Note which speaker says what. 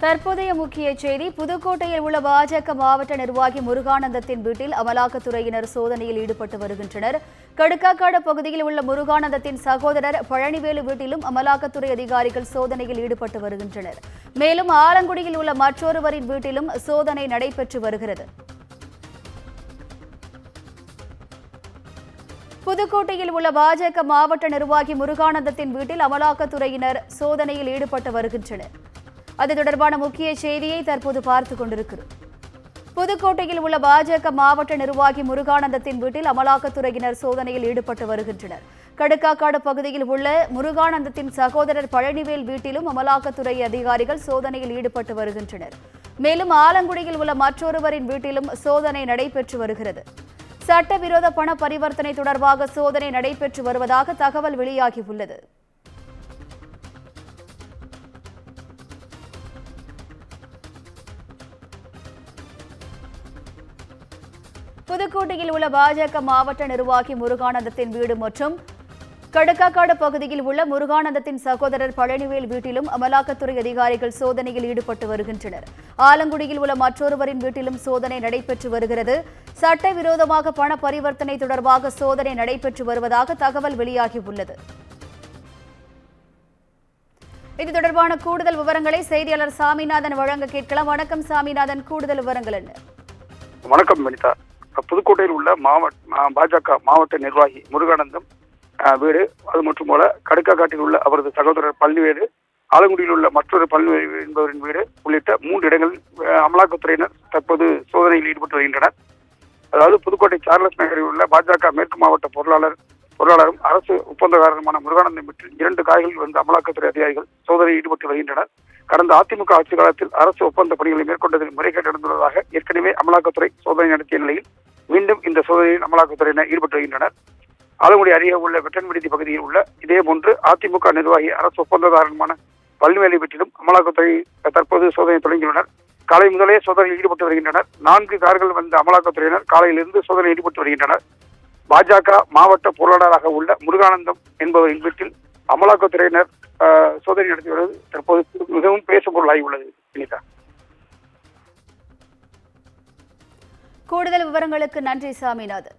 Speaker 1: தற்போதைய முக்கிய செய்தி. புதுக்கோட்டையில் உள்ள பாஜக மாவட்ட நிர்வாகி முருகானந்தத்தின் வீட்டில் அமலாக்கத்துறையினர் சோதனையில் ஈடுபட்டு வருகின்றனர். கடுக்காக்காடு பகுதியில் உள்ள முருகானந்தத்தின் சகோதரர் பழனிவேலு வீட்டிலும் அமலாக்கத்துறை அதிகாரிகள் சோதனையில் ஈடுபட்டு வருகின்றனர். மேலும் ஆலங்குடியில் உள்ள மற்றொருவரின் வீட்டிலும் சோதனை நடைபெற்று வருகிறது. புதுக்கோட்டையில் உள்ள பாஜக மாவட்ட நிர்வாகி முருகானந்தத்தின் வீட்டில் அமலாக்கத்துறையினர் சோதனையில் ஈடுபட்டு வருகின்றனர். அது தொடர்பான முக்கிய செய்தியை தற்போது பார்த்துக் கொண்டிருக்கிறோம். புதுக்கோட்டையில் உள்ள பாஜக மாவட்ட நிர்வாகி முருகானந்தத்தின் வீட்டில் அமலாக்கத்துறையினர் சோதனையில் ஈடுபட்டு வருகின்றனர். கடுக்காக்காடு பகுதியில் உள்ள முருகானந்தத்தின் சகோதரர் பழனிவேல் வீட்டிலும் அமலாக்கத்துறை அதிகாரிகள் சோதனையில் ஈடுபட்டு வருகின்றனர். மேலும் ஆலங்குடியில் உள்ள மற்றொருவரின் வீட்டிலும் சோதனை நடைபெற்று வருகிறது. சட்டவிரோத பண பரிவர்த்தனை தொடர்பாக சோதனை நடைபெற்று வருவதாக தகவல் வெளியாகியுள்ளது. புதுக்கோட்டையில் உள்ள பாஜக மாவட்ட நிர்வாகி முருகானந்தத்தின் வீடு மற்றும் கடுக்காக்காடு பகுதியில் உள்ள முருகானந்தத்தின் சகோதரர் பழனிவேல் வீட்டிலும் அமலாக்கத்துறை அதிகாரிகள் சோதனையில் ஈடுபட்டு வருகின்றனர். ஆலங்குடியில் உள்ள மற்றொருவரின் வீட்டிலும் சோதனை நடைபெற்று வருகிறது. சட்டவிரோதமாக பண பரிவர்த்தனை தொடர்பாக சோதனை நடைபெற்று வருவதாக தகவல் வெளியாகியுள்ளது. இது தொடர்பான கூடுதல் விவரங்களை செய்தியாளர் சாமிநாதன் வழங்க கேட்கலாம். வணக்கம் சாமிநாதன், கூடுதல் விவரங்கள் என்ன?
Speaker 2: வணக்கம் வனிதா. புதுக்கோட்டையில் உள்ள பாஜக மாவட்ட நிர்வாகி முருகானந்தம் வீடு, அது மற்றும் போல கடுக்காக்காட்டில் உள்ள அவரது சகோதரர் பழனிவேலு, ஆலங்குடியில் உள்ள மற்றொரு பழனிவேலு என்பவரின் வீடு உள்ளிட்ட 3 இடங்களில் அமலாக்கத்துறையினர் தற்போது சோதனையில் ஈடுபட்டு வருகின்றனர். அதாவது புதுக்கோட்டை சார்லஸ் நகரில் உள்ள பாஜக மேற்கு மாவட்ட பொருளாளரும் அரசு ஒப்பந்தக்காரருமான முருகானந்தம் வீட்டில் 2 காய்களில் வந்து அமலாக்கத்துறை அதிகாரிகள் சோதனையில் ஈடுபட்டு வருகின்றனர். கடந்த அதிமுக ஆட்சி காலத்தில் அரசு ஒப்பந்த பணிகளை மேற்கொண்டதில் முறைகேடு நடந்துள்ளதாக ஏற்கனவே அமலாக்கத்துறை சோதனை நடத்திய நிலையில் மீண்டும் இந்த சோதனையில் அமலாக்கத்துறையினர் ஈடுபட்டு வருகின்றனர். ஆலங்குடி அருகே உள்ள வெட்டன்விடுதி பகுதியில் உள்ள இதேபோன்று அதிமுக நிர்வாகி அரசு ஒப்பந்ததாரமான பழனிவேலு வீட்டிலும் அமலாக்கத்துறை தற்போது சோதனை தொடங்கியுள்ளனர். காலை முதலே சோதனையில் ஈடுபட்டு வருகின்றனர். 4 கார்கள் வந்த அமலாக்கத்துறையினர் காலையிலிருந்து சோதனையில் ஈடுபட்டு வருகின்றனர். பாஜக மாவட்ட பொருளாளராக உள்ள முருகானந்தம் என்பவரின் வீட்டில் அமலாக்கத்துறையினர் சோதனை நடத்தி வருவது தற்போது மிகவும் பேசும் பொருளாகி உள்ளது. வினிதா,
Speaker 1: கூடுதல் விவரங்களுக்கு நன்றி சாமிநாதன்.